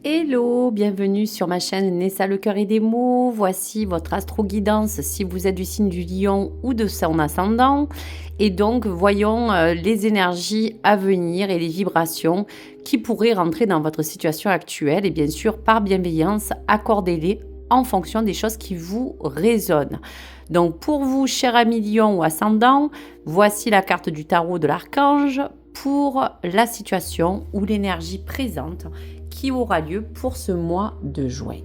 Hello, bienvenue sur ma chaîne Nessa le cœur et des mots. Voici votre astro-guidance si vous êtes du signe du lion ou de son ascendant. Et donc, voyons les énergies à venir et les vibrations qui pourraient rentrer dans votre situation actuelle. Et bien sûr, par bienveillance, accordez-les en fonction des choses qui vous résonnent. Donc, pour vous, cher ami lion ou ascendant, voici la carte du tarot de l'archange pour la situation ou l'énergie présente qui aura lieu pour ce mois de juin.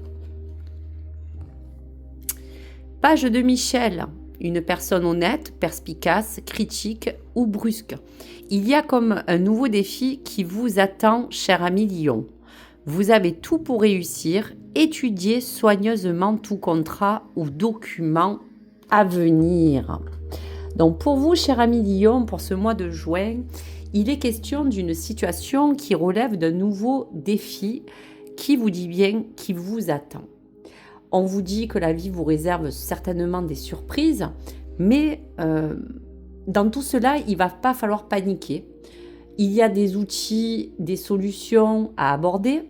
Page de Michel, une personne honnête, perspicace, critique ou brusque. Il y a comme un nouveau défi qui vous attend, cher ami lion. Vous avez tout pour réussir, étudiez soigneusement tout contrat ou document à venir. Donc pour vous, cher ami lion, pour ce mois de juin, il est question d'une situation qui relève d'un nouveau défi qui vous dit bien, qui vous attend. On vous dit que la vie vous réserve certainement des surprises, mais dans tout cela, il ne va pas falloir paniquer. Il y a des outils, des solutions à aborder.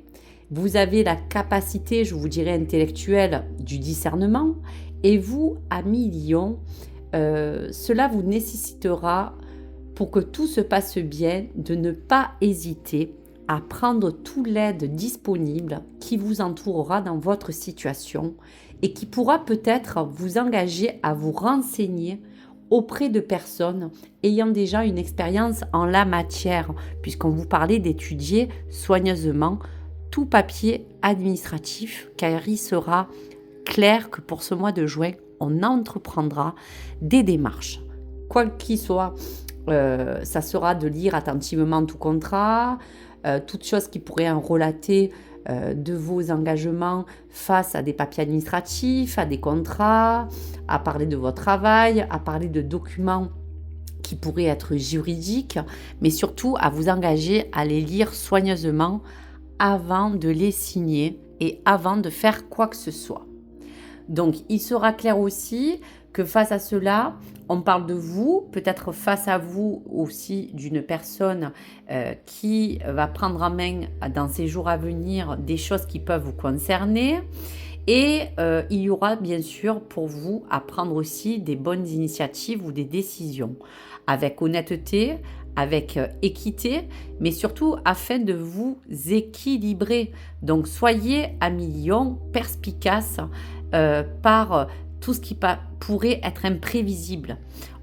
Vous avez la capacité, je vous dirais, intellectuelle du discernement. Et vous, ami lion, cela vous nécessitera, pour que tout se passe bien, de ne pas hésiter à prendre toute l'aide disponible qui vous entourera dans votre situation et qui pourra peut-être vous engager à vous renseigner auprès de personnes ayant déjà une expérience en la matière, puisqu'on vous parlait d'étudier soigneusement tout papier administratif, car il sera clair que pour ce mois de juin, on entreprendra des démarches. Quoi qu'il soit, ça sera de lire attentivement tout contrat, toute chose qui pourrait en relater de vos engagements face à des papiers administratifs, à des contrats, à parler de votre travail, à parler de documents qui pourraient être juridiques, mais surtout à vous engager à les lire soigneusement avant de les signer et avant de faire quoi que ce soit. Donc, il sera clair aussi que face à cela, on parle de vous, peut-être face à vous aussi d'une personne qui va prendre en main dans ces jours à venir des choses qui peuvent vous concerner. Et il y aura bien sûr pour vous à prendre aussi des bonnes initiatives ou des décisions avec honnêteté, avec équité, mais surtout afin de vous équilibrer. Donc soyez, ami lion, perspicace par tout ce qui pourrait être imprévisible.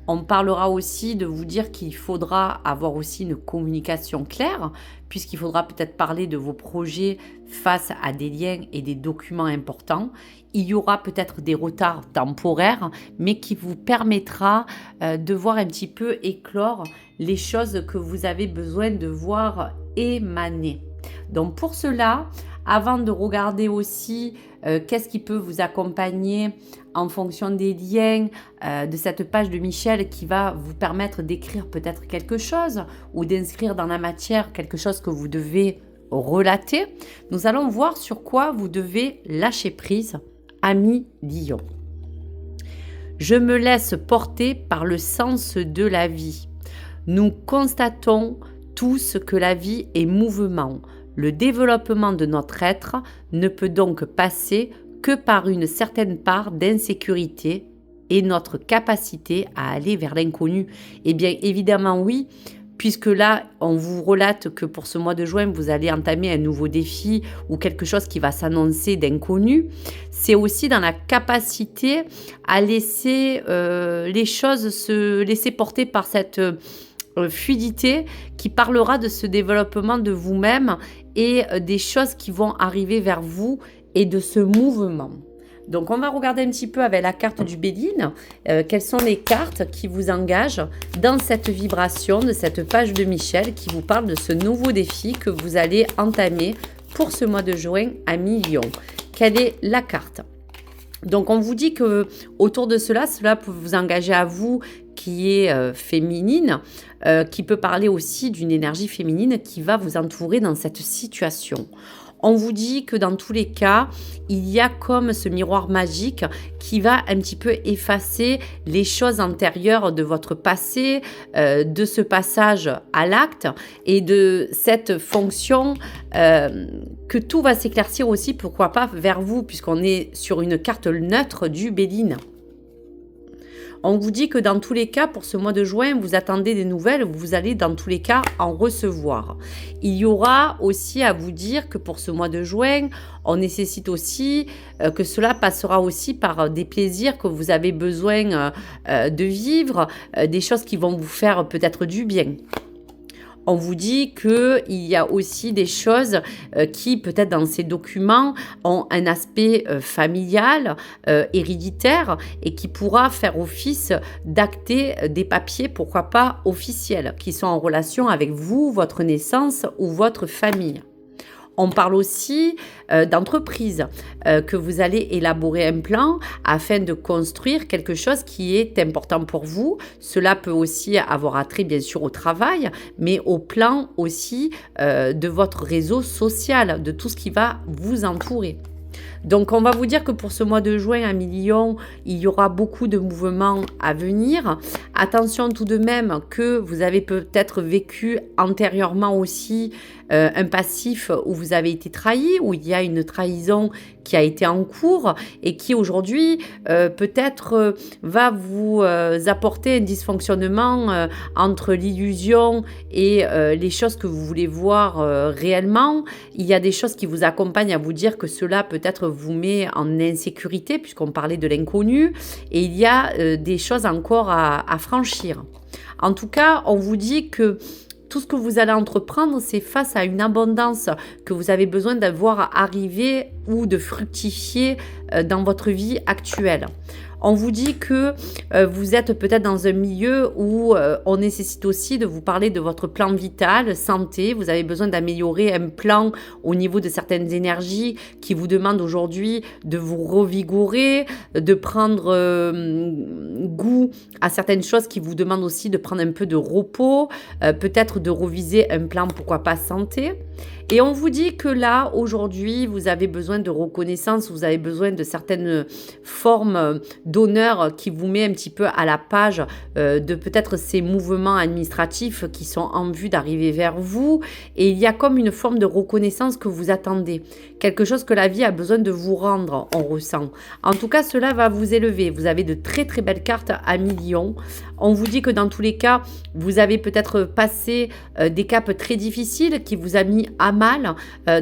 On parlera aussi de vous dire qu'il faudra avoir aussi une communication claire, puisqu'il faudra peut-être parler de vos projets face à des liens et des documents importants. Il y aura peut-être des retards temporaires, mais qui vous permettra de voir un petit peu éclore les choses que vous avez besoin de voir émaner. Donc pour cela, avant de regarder aussi qu'est-ce qui peut vous accompagner en fonction des liens de cette page de Michel qui va vous permettre d'écrire peut-être quelque chose ou d'inscrire dans la matière quelque chose que vous devez relater, nous allons voir sur quoi vous devez lâcher prise, ami lion. Je me laisse porter par le sens de la vie. Nous constatons tous que la vie est mouvement. Le développement de notre être ne peut donc passer que par une certaine part d'insécurité et notre capacité à aller vers l'inconnu. Eh bien, évidemment, oui, puisque là, on vous relate que pour ce mois de juin, vous allez entamer un nouveau défi ou quelque chose qui va s'annoncer d'inconnu. C'est aussi dans la capacité à laisser les choses se laisser porter par cette fluidité qui parlera de ce développement de vous-même et des choses qui vont arriver vers vous et de ce mouvement. Donc on va regarder un petit peu avec la carte du Béline quelles sont les cartes qui vous engagent dans cette vibration de cette page de Michel qui vous parle de ce nouveau défi que vous allez entamer pour ce mois de juin à mi-lion. Quelle est la carte ? Donc on vous dit que autour de cela peut vous engager à vous qui est féminine, qui peut parler aussi d'une énergie féminine qui va vous entourer dans cette situation. On vous dit que dans tous les cas, il y a comme ce miroir magique qui va un petit peu effacer les choses antérieures de votre passé, de ce passage à l'acte et de cette fonction, que tout va s'éclaircir aussi, pourquoi pas, vers vous, puisqu'on est sur une carte neutre du Béline. On vous dit que dans tous les cas, pour ce mois de juin, vous attendez des nouvelles, vous allez dans tous les cas en recevoir. Il y aura aussi à vous dire que pour ce mois de juin, on nécessite aussi que cela passera aussi par des plaisirs que vous avez besoin de vivre, des choses qui vont vous faire peut-être du bien. On vous dit qu'il y a aussi des choses qui, peut-être dans ces documents, ont un aspect familial, héréditaire, et qui pourra faire office d'acter des papiers, pourquoi pas officiels, qui sont en relation avec vous, votre naissance ou votre famille. On parle aussi d'entreprise, que vous allez élaborer un plan afin de construire quelque chose qui est important pour vous. Cela peut aussi avoir attrait bien sûr au travail, mais au plan aussi de votre réseau social, de tout ce qui va vous entourer. Donc, on va vous dire que pour ce mois de juin à Million, il y aura beaucoup de mouvements à venir. Attention tout de même que vous avez peut-être vécu antérieurement aussi un passif où vous avez été trahi, où il y a une trahison qui a été en cours et qui aujourd'hui peut-être va vous apporter un dysfonctionnement entre l'illusion et les choses que vous voulez voir réellement. Il y a des choses qui vous accompagnent à vous dire que cela peut-être vous met en insécurité puisqu'on parlait de l'inconnu et il y a des choses encore à franchir. En tout cas, on vous dit que tout ce que vous allez entreprendre, c'est face à une abondance que vous avez besoin de voir arriver ou de fructifier dans votre vie actuelle. On vous dit que vous êtes peut-être dans un milieu où on nécessite aussi de vous parler de votre plan vital, santé. Vous avez besoin d'améliorer un plan au niveau de certaines énergies qui vous demandent aujourd'hui de vous revigorer, de prendre goût à certaines choses qui vous demandent aussi de prendre un peu de repos, peut-être de reviser un plan, pourquoi pas santé. Et on vous dit que là, aujourd'hui, vous avez besoin de reconnaissance, vous avez besoin de certaines formes d'honneur qui vous met un petit peu à la page de peut-être ces mouvements administratifs qui sont en vue d'arriver vers vous. Et il y a comme une forme de reconnaissance que vous attendez. Quelque chose que la vie a besoin de vous rendre, on ressent. En tout cas, cela va vous élever. Vous avez de très très belles cartes à millions. On vous dit que dans tous les cas, vous avez peut-être passé des caps très difficiles qui vous a mis à mal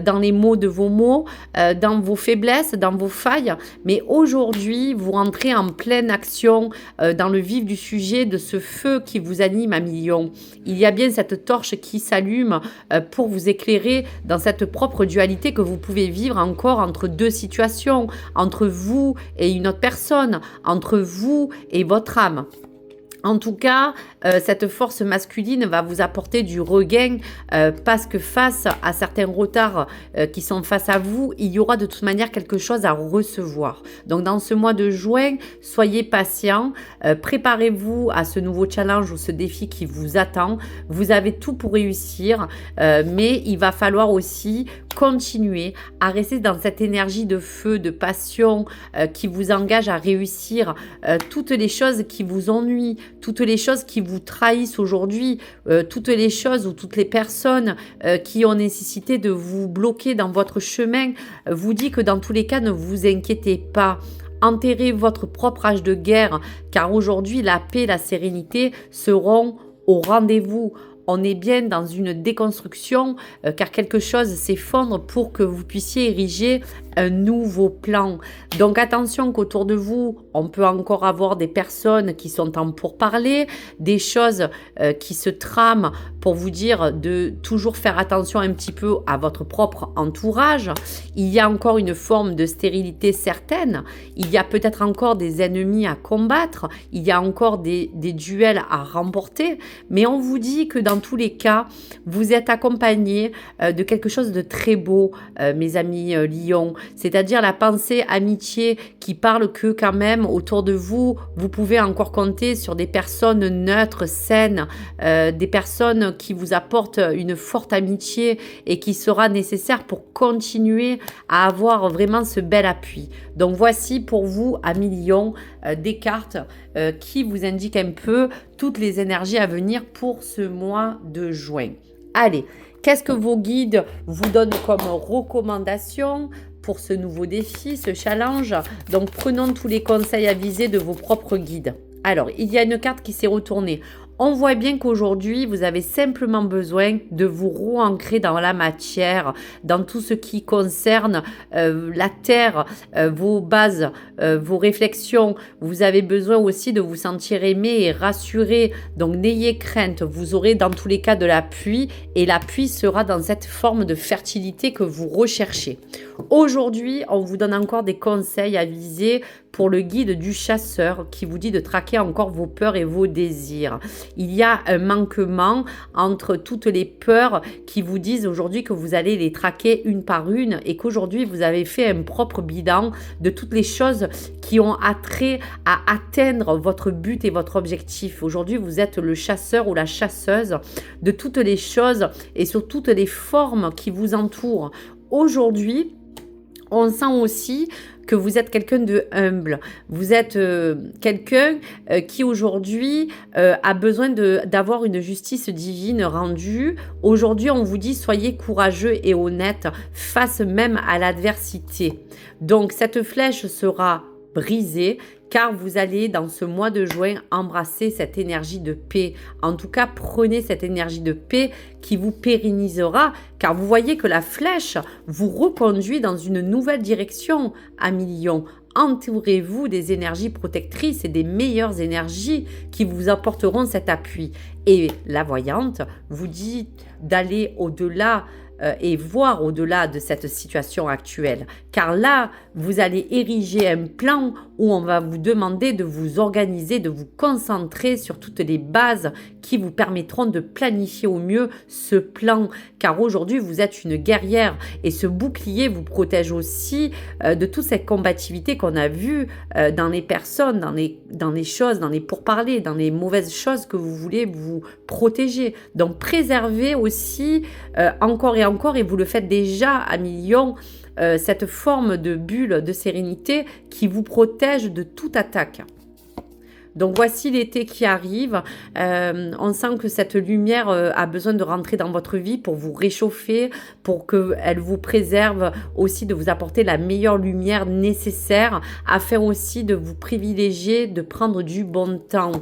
dans les mots de vos mots, dans vos faiblesses, dans vos failles. Mais aujourd'hui, vous rentrez en pleine action dans le vif du sujet de ce feu qui vous anime à millions. Il y a bien cette torche qui s'allume pour vous éclairer dans cette propre dualité que vous pouvez vivre encore entre deux situations, entre vous et une autre personne, entre vous et votre âme. En tout cas, cette force masculine va vous apporter du regain parce que face à certains retards qui sont face à vous, il y aura de toute manière quelque chose à recevoir. Donc dans ce mois de juin, soyez patient, préparez-vous à ce nouveau challenge ou ce défi qui vous attend. Vous avez tout pour réussir, mais il va falloir aussi continuer à rester dans cette énergie de feu, de passion qui vous engage à réussir toutes les choses qui vous ennuient, toutes les choses qui vous trahissent aujourd'hui, toutes les choses ou toutes les personnes qui ont nécessité de vous bloquer dans votre chemin, vous dit que dans tous les cas, ne vous inquiétez pas. Enterrez votre propre âge de guerre, car aujourd'hui, la paix et la sérénité seront au rendez-vous. On est bien dans une déconstruction car quelque chose s'effondre pour que vous puissiez ériger un nouveau plan. Donc attention qu'autour de vous, on peut encore avoir des personnes qui sont en pourparlers, des choses qui se trament pour vous dire de toujours faire attention un petit peu à votre propre entourage. Il y a encore une forme de stérilité certaine. Il y a peut-être encore des ennemis à combattre. Il y a encore des duels à remporter. Mais on vous dit que dans tous les cas, vous êtes accompagné de quelque chose de très beau, mes amis Lions. C'est-à-dire la pensée amitié qui parle que quand même autour de vous, vous pouvez encore compter sur des personnes neutres, saines, des personnes qui vous apportent une forte amitié et qui sera nécessaire pour continuer à avoir vraiment ce bel appui. Donc voici pour vous, amis Lion, des cartes qui vous indiquent un peu toutes les énergies à venir pour ce mois de juin. Allez, qu'est-ce que vos guides vous donnent comme recommandation pour ce nouveau défi, ce challenge? Donc prenons tous les conseils avisés de vos propres guides. Alors, il y a une carte qui s'est retournée. On voit bien qu'aujourd'hui, vous avez simplement besoin de vous re-ancrer dans la matière, dans tout ce qui concerne la terre, vos bases, vos réflexions. Vous avez besoin aussi de vous sentir aimé et rassuré. Donc, n'ayez crainte. Vous aurez dans tous les cas de l'appui et l'appui sera dans cette forme de fertilité que vous recherchez. Aujourd'hui, on vous donne encore des conseils avisés pour le guide du chasseur qui vous dit de traquer encore vos peurs et vos désirs. Il y a un manquement entre toutes les peurs qui vous disent aujourd'hui que vous allez les traquer une par une et qu'aujourd'hui vous avez fait un propre bilan de toutes les choses qui ont attrait à atteindre votre but et votre objectif. Aujourd'hui, vous êtes le chasseur ou la chasseuse de toutes les choses et sur toutes les formes qui vous entourent. Aujourd'hui, on sent aussi que vous êtes quelqu'un de humble. Vous êtes quelqu'un qui aujourd'hui a besoin d'avoir une justice divine rendue. Aujourd'hui, on vous dit soyez courageux et honnête face même à l'adversité. Donc, cette flèche sera brisée car vous allez dans ce mois de juin embrasser cette énergie de paix. En tout cas, prenez cette énergie de paix qui vous pérennisera car vous voyez que la flèche vous reconduit dans une nouvelle direction, amis Lion. Entourez-vous des énergies protectrices et des meilleures énergies qui vous apporteront cet appui. Et la voyante vous dit d'aller au-delà et voir au-delà de cette situation actuelle. Car là, vous allez ériger un plan où on va vous demander de vous organiser, de vous concentrer sur toutes les bases qui vous permettront de planifier au mieux ce plan. Car aujourd'hui, vous êtes une guerrière et ce bouclier vous protège aussi de toute cette combativité qu'on a vue dans les personnes, dans les choses, dans les pourparlers, dans les mauvaises choses que vous voulez vous protéger. Donc, préservez aussi encore et vous le faites déjà, amis Lion, cette forme de bulle de sérénité qui vous protège de toute attaque. Donc voici l'été qui arrive. On sent que cette lumière a besoin de rentrer dans votre vie pour vous réchauffer, pour qu'elle vous préserve aussi de vous apporter la meilleure lumière nécessaire afin aussi de vous privilégier, de prendre du bon temps.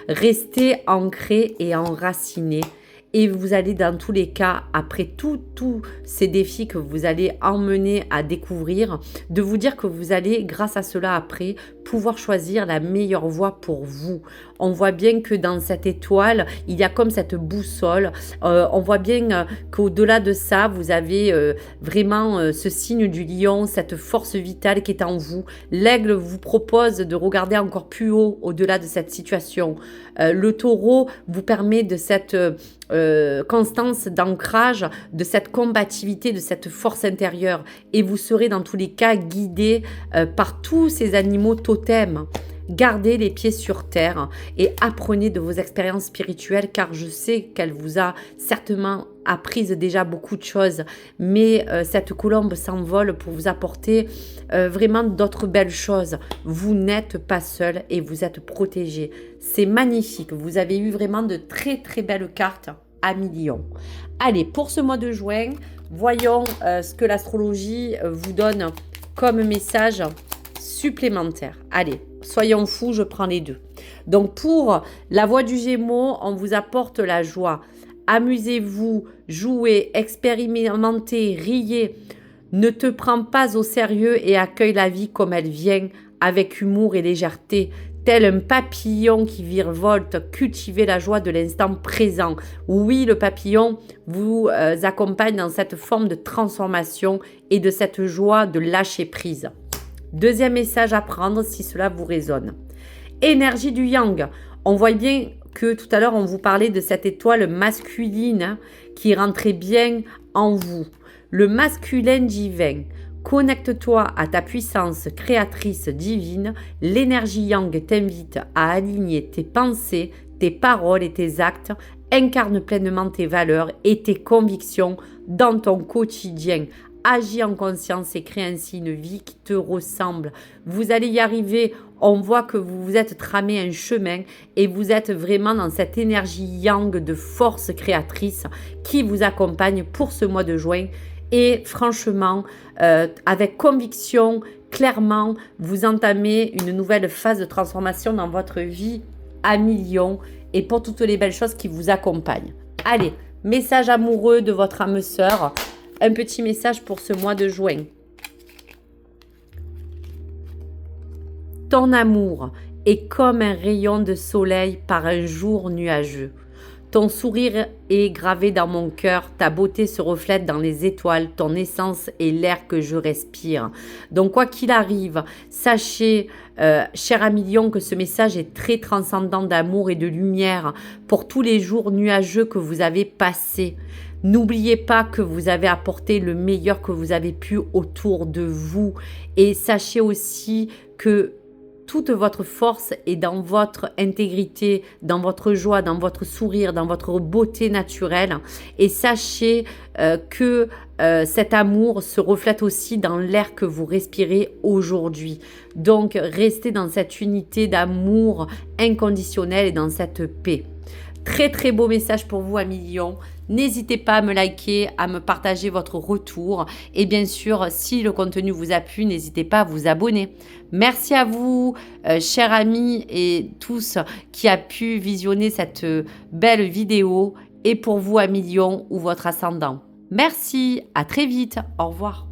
Restez ancré et enraciné. Et vous allez dans tous les cas, après tous ces défis que vous allez emmener à découvrir, de vous dire que vous allez, grâce à cela après, pouvoir choisir la meilleure voie pour vous. On voit bien que dans cette étoile, il y a comme cette boussole. On voit bien qu'au-delà de ça, vous avez vraiment ce signe du lion, cette force vitale qui est en vous. L'aigle vous propose de regarder encore plus haut, au-delà de cette situation. Le taureau vous permet de cette constance d'ancrage, de cette combativité, de cette force intérieure. Et vous serez dans tous les cas guidé par tous ces animaux totems. Gardez les pieds sur terre et apprenez de vos expériences spirituelles car je sais qu'elle vous a certainement appris déjà beaucoup de choses. Mais cette colombe s'envole pour vous apporter vraiment d'autres belles choses. Vous n'êtes pas seul et vous êtes protégé. C'est magnifique. Vous avez eu vraiment de très très belles cartes, amis Lion. Allez, pour ce mois de juin, voyons ce que l'astrologie vous donne comme message supplémentaire. Allez, soyons fous, je prends les deux. Donc pour la voie du Gémeaux, on vous apporte la joie. Amusez-vous, jouez, expérimentez, riez. Ne te prends pas au sérieux et accueille la vie comme elle vient, avec humour et légèreté. Tel un papillon qui virevolte, cultivez la joie de l'instant présent. Oui, le papillon vous accompagne dans cette forme de transformation et de cette joie de lâcher prise. Deuxième message à prendre si cela vous résonne. Énergie du yang. On voit bien que tout à l'heure, on vous parlait de cette étoile masculine qui rentrait bien en vous. Le masculin divin. Connecte-toi à ta puissance créatrice divine. L'énergie Yang t'invite à aligner tes pensées, tes paroles et tes actes. Incarne pleinement tes valeurs et tes convictions dans ton quotidien. Agis en conscience et crée ainsi une vie qui te ressemble. Vous allez y arriver. On voit que vous vous êtes tramé un chemin et vous êtes vraiment dans cette énergie Yang de force créatrice qui vous accompagne pour ce mois de juin. Et franchement, avec conviction, clairement, vous entamez une nouvelle phase de transformation dans votre vie à millions et pour toutes les belles choses qui vous accompagnent. Allez, message amoureux de votre âme sœur, un petit message pour ce mois de juin. Ton amour est comme un rayon de soleil par un jour nuageux. Ton sourire est gravé dans mon cœur, ta beauté se reflète dans les étoiles, ton essence est l'air que je respire. Donc quoi qu'il arrive, sachez, cher ami Lion, que ce message est très transcendant d'amour et de lumière pour tous les jours nuageux que vous avez passés. N'oubliez pas que vous avez apporté le meilleur que vous avez pu autour de vous et sachez aussi que toute votre force est dans votre intégrité, dans votre joie, dans votre sourire, dans votre beauté naturelle. Et sachez que cet amour se reflète aussi dans l'air que vous respirez aujourd'hui. Donc, restez dans cette unité d'amour inconditionnel et dans cette paix. Très très beau message pour vous, amis Lion. N'hésitez pas à me liker, à me partager votre retour. Et bien sûr, si le contenu vous a plu, n'hésitez pas à vous abonner. Merci à vous, chers amis et tous qui a pu visionner cette belle vidéo. Et pour vous, amis Lion ou votre ascendant. Merci, à très vite. Au revoir.